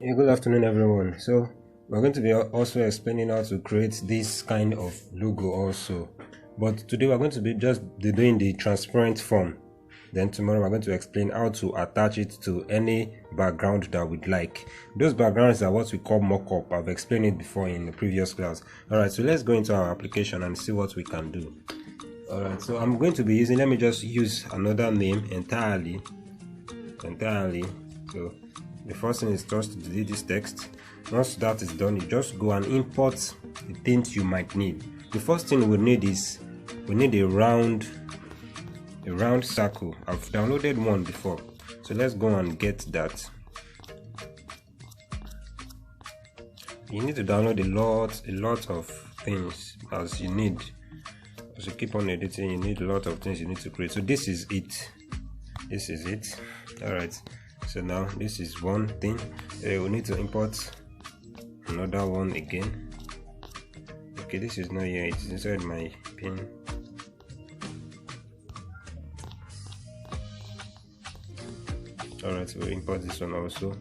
Hey, good afternoon, everyone. So we're going to be also explaining how to create this kind of logo also, but today we're going to be just doing the transparent form. Then tomorrow we're going to explain how to attach it to any background that we'd like. Those backgrounds are what we call mock-up. I've explained it before in the previous class. Alright, so let's go into our application and see what we can do. Alright, so I'm going to be using, let me just use another name entirely. So the first thing is just to delete this text. Once that is done, you just go and import the things you might need. The first thing we need is a round circle. I've downloaded one before, so let's go and get that. You need to download a lot of things as you need. As you keep on editing, you need a lot of things you need to create. So this is it. All right, so now this is one thing. We need to import another one again. Okay, this is not here, it's inside my pin. All right, so we'll import this one also.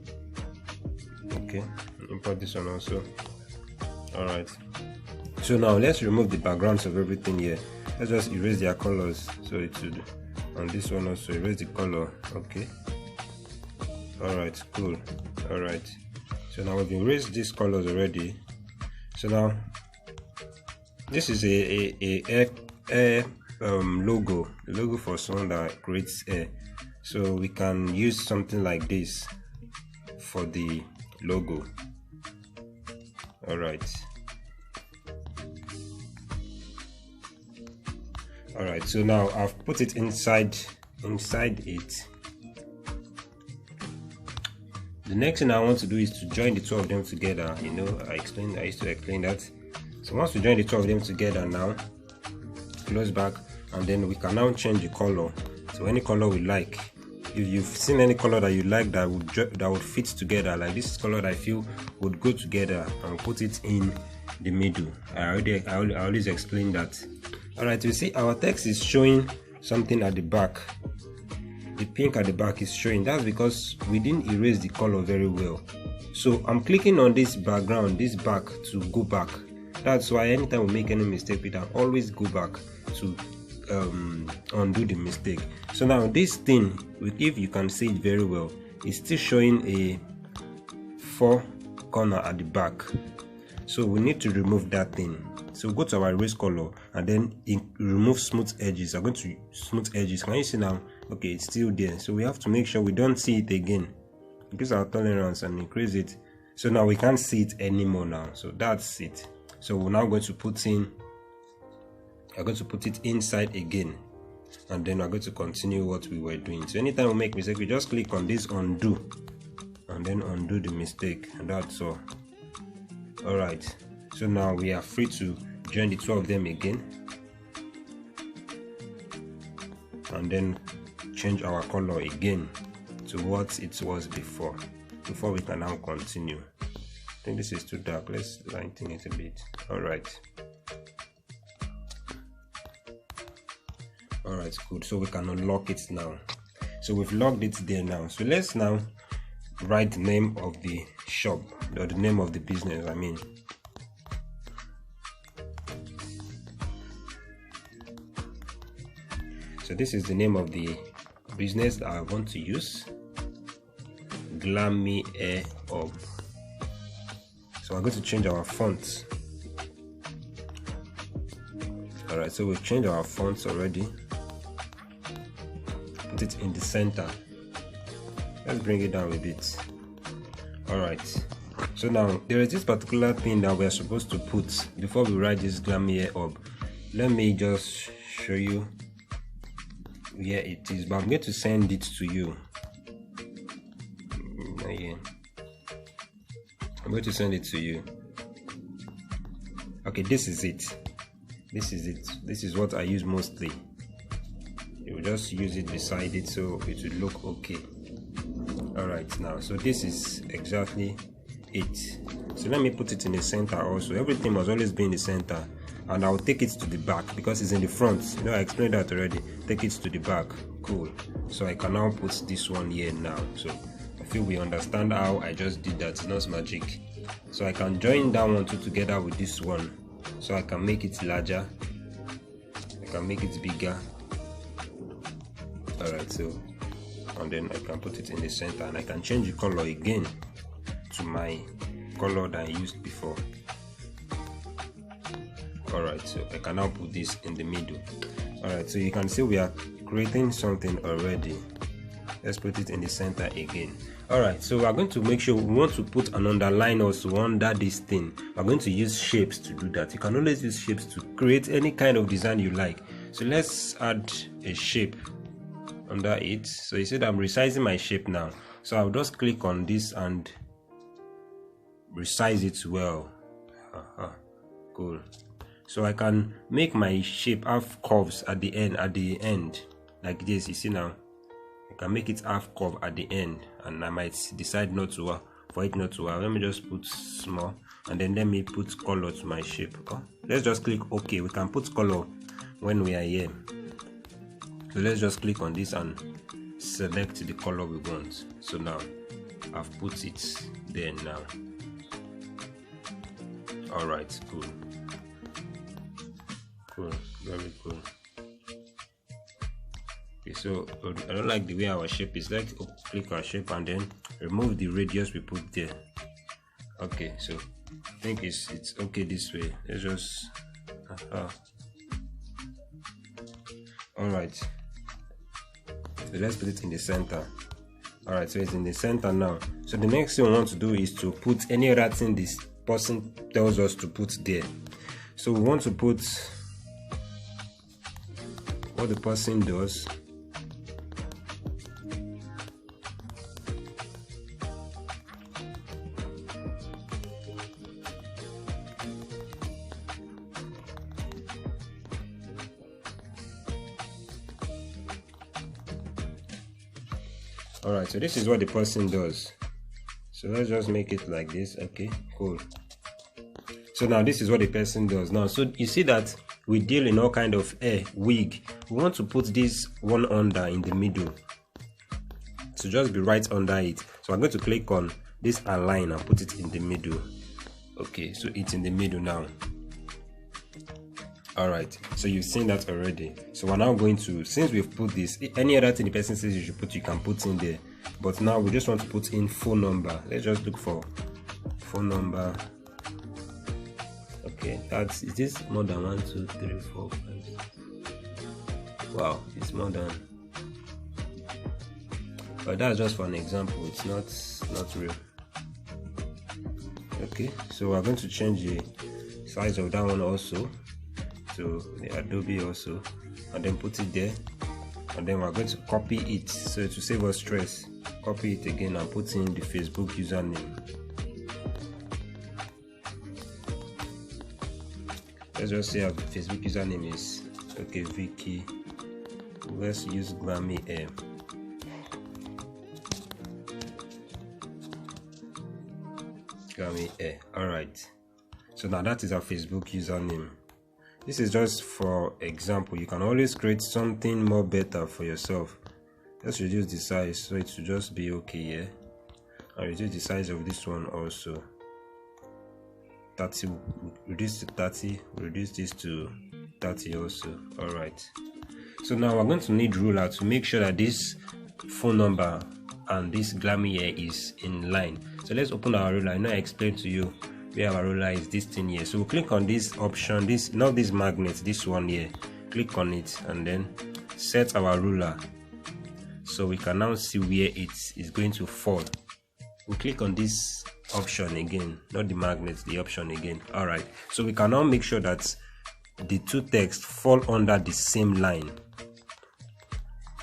Okay, import this one also. All right, so now let's remove the backgrounds of everything here. Let's just erase their colors. So it should, on this one also, erase the color. Okay, all right, cool. All right, so now we've erased these colors already. So now this is a logo for someone that creates air. So we can use something like this for the logo. All right, so now I've put it inside it. The next thing I want to do is to join the two of them together. I used to explain that. So once we join the two of them together, now close back, and then we can now change the color to any color we like. If you've seen any color that you like that would fit together, like this color that I feel would go together, and put it in the middle. I always explain that. All right, you see our text is showing something at the back. The pink at the back is showing. That's because we didn't erase the color very well. So I'm clicking on this background, this back, to go back. That's why anytime we make any mistake, we can always go back to undo the mistake. So now this thing, if you can see it very well, it's still showing a 4 corner at the back. So we need to remove that thing. So go to our erase color and then remove smooth edges. I'm going to smooth edges. Can you see now? Okay, it's still there. So we have to make sure we don't see it again. Increase our tolerance and increase it. So now we can't see it anymore now. So that's it. So we're now going to put in, I'm going to put it inside again, and then we're going to continue what we were doing. So anytime we make mistake, we just click on this undo and then undo the mistake, and that's all. All right, so now we are free to join the two of them again, and then change our color again to what it was before we can now continue. I think this is too dark. Let's lighten it a bit. All right, good. So we can unlock it now. So we've logged it there now. So let's now write the name of the shop, or the name of the business, I mean. So this is the name of the business that I want to use, Glammy Air Hub. So we're going to change our fonts. All right, so we've changed our fonts already. Put it in the center. Let's bring it down a bit. All right, so now there is this particular thing that we're supposed to put before we write this Glammy Air Hub. Let me just show you where it is, but I'm going to send it to you. I'm going to send it to you. Okay, this is it. This is what I use mostly. You will just use it beside it so it will look okay. All right, now so this is exactly it. So let me put it in the center also. Everything must always be in the center, and I'll take it to the back because it's in the front. I explained that already. Take it to the back. Cool. So I can now put this one here now. So feel we understand how I just did that. It's not magic. So I can join that one together with this one, so I can make it larger, I can make it bigger. Alright, so and then I can put it in the center, and I can change the color again to my color that I used before. Alright, so I can now put this in the middle. Alright, so you can see we are creating something already. Let's put it in the center again. Alright, so we are going to make sure we want to put an underline also under this thing. We're going to use shapes to do that. You can always use shapes to create any kind of design you like. So let's add a shape under it. So you said I'm resizing my shape now, so I'll just click on this and resize it well. Cool. So I can make my shape have curves at the end like this. You see now, I can make it half curve at the end, and I might decide not to for it not to let me just put small, and then let me put color to my shape. Let's just click OK. We can put color when we are here. So let's just click on this and select the color we want. So now I've put it there now. Alright, cool, very cool. Okay, so I don't like the way our shape is. Let's click our shape and then remove the radius we put there. Okay, so I think it's okay this way. Let's just alright, so let's put it in the center. Alright, so it's in the center now. So the next thing we want to do is to put any other thing this person tells us to put there. So we want to put what the person does. Alright, so this is what the person does. So let's just make it like this. Okay, cool. So now this is what the person does now. So you see that we deal in all kind of hair, wig. We want to put this one under in the middle. So just be right under it. So I'm going to click on this align and put it in the middle. Okay, so it's in the middle now. Alright, so you've seen that already. So we're now going to, since we've put this, any other thing the person says you should put, you can put in there. But now we just want to put in phone number. Let's just look for phone number. Okay, is this more than 1, 2, 3, 4, 5, 6? Wow, it's more than. But that's just for an example. It's not real. Okay, so we're going to change the size of that one also to the Adobe also, and then put it there, and then we're going to copy it. So to save us stress, copy it again and put in the Facebook username. Let's just say our Facebook username is okay, Vicky. Let's use Grammy Air. Grammy Air. Alright, so now that is our Facebook username. This is just for example. You can always create something more better for yourself. Let's reduce the size so it should just be okay here. And reduce the size of this one also. 30, reduce to 30, reduce this to 30 also. Alright, so now we're going to need ruler to make sure that this phone number and this glammy here is in line. So let's open our ruler. I know I explained to you where our ruler is, this thing here. So we'll click on this option, this, not this magnet, this one here. Click on it and then set our ruler so we can now see where it is going to fall. We'll click on this option again, not the magnet, the option again. Alright, so we can now make sure that the two texts fall under the same line.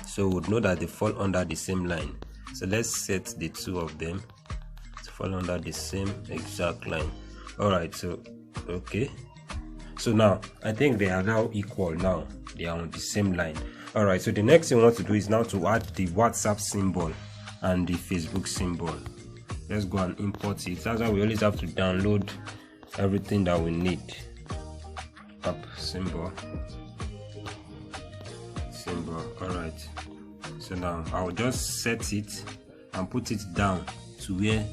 So we'll know that they fall under the same line. So let's set the two of them to fall under the same exact line. Alright, so okay, so now I think they are now equal. Now they are on the same line. Alright, so the next thing we want to do is now to add the WhatsApp symbol and the Facebook symbol. Let's go and import it. That's why we always have to download everything that we need. App symbol. Alright, so now I'll just set it can put it down to where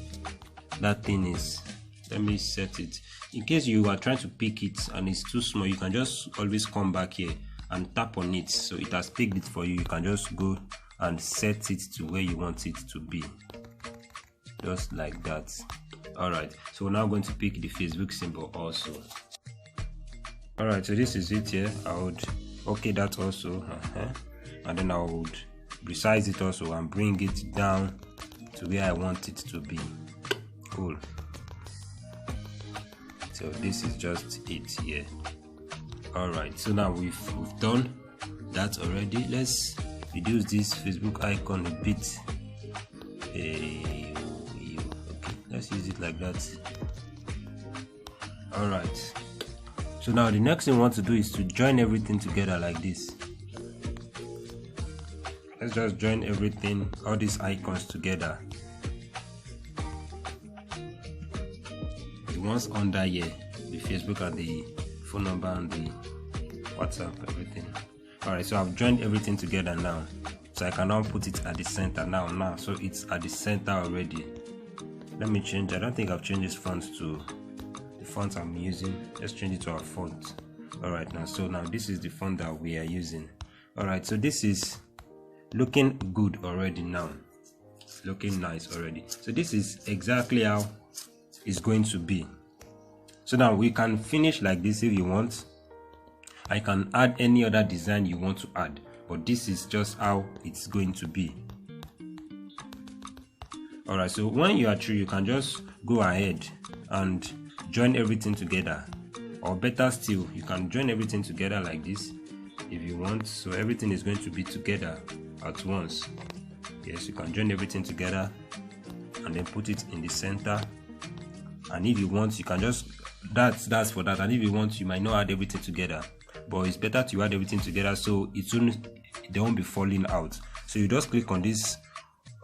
that thing is. Let me set it. In case you are trying to pick it and it's too small, you can just always come back here and tap on it, so it has picked it for you. You can just go and set it to where you want it to be, just like that. Alright, so we're now going to pick the Facebook symbol also. Alright, so this is it here. I would okay that also, and then I would resize it also and bring it down to where I want it to be. Cool. So this is just it here. Alright, so now we've done that already. Let's reduce this Facebook icon a bit. Okay, let's use it like that. Alright, so now the next thing we want to do is to join everything together like this. Let's just join everything, all these icons together. The ones under here, the Facebook and the phone number and the WhatsApp, everything. Alright, so I've joined everything together now, so I can now put it at the center now. So it's at the center already. Let me change. I don't think I've changed this font to the font I'm using. Let's change it to our font. Alright, so now this is the font that we are using. Alright, so this is looking good already now. It's looking nice already. So this is exactly how it's going to be. So now we can finish like this if you want. I can add any other design you want to add, but this is just how it's going to be. Alright, so when you are through, you can just go ahead and join everything together, or better still, you can join everything together like this if you want. So everything is going to be together at once. Yes, you can join everything together and then put it in the center. And if you want, you can just that's for that. And if you want, you might not add everything together, but it's better to add everything together so they won't be falling out. So you just click on this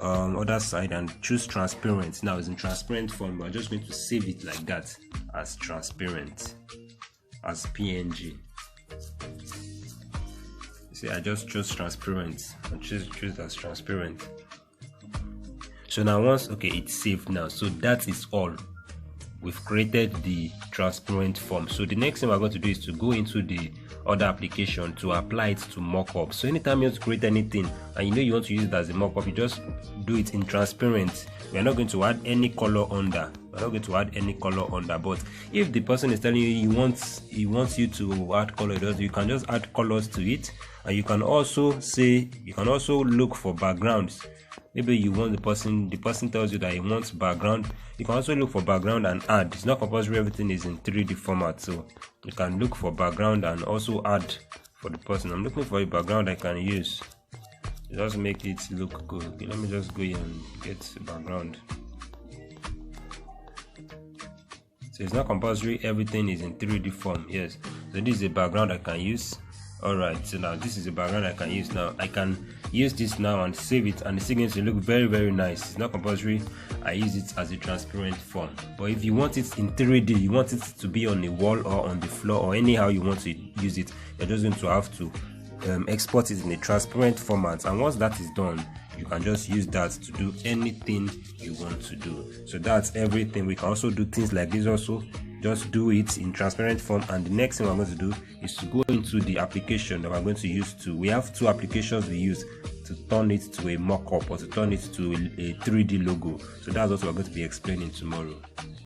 other side and choose transparent. Now it's in transparent form. We're just going to save it like that as transparent, as PNG. See, I just chose transparent and choose as transparent. So now once it's saved now. So that is all. We've created the transparent form. So the next thing we're going to do is to go into the other application to apply it to mockup. So anytime you want to create anything and you want to use it as a mockup, you just do it in transparent. We're not going to add any color under. But if the person is telling you he wants you to add color, you can just add colors to it. And you can also look for backgrounds. Maybe you want the person tells you that he wants background. You can also look for background and add. It's not compulsory everything is in 3D format, so you can look for background and also add for the person. I'm looking for a background I can use. Just make it look good. Okay, let me just go here and get the background. So it's not compulsory everything is in 3D form. Yes, so this is a background I can use. Alright, so now this is a background I can use. Now I can use this now and save it, and it's going to look very, very nice. It's not compulsory I use it as a transparent form, but if you want it in 3D, you want it to be on a wall or on the floor or anyhow you want to use it, you're just going to have to export it in a transparent format. And once that is done, you can just use that to do anything you want to do. So that's everything. We can also do things like this also. Just do it in transparent form. And the next thing we're going to do is to go into the application that we're going to use we have two applications we use to turn it to a mock-up or to turn it to a 3D logo. So that's what we're going to be explaining tomorrow.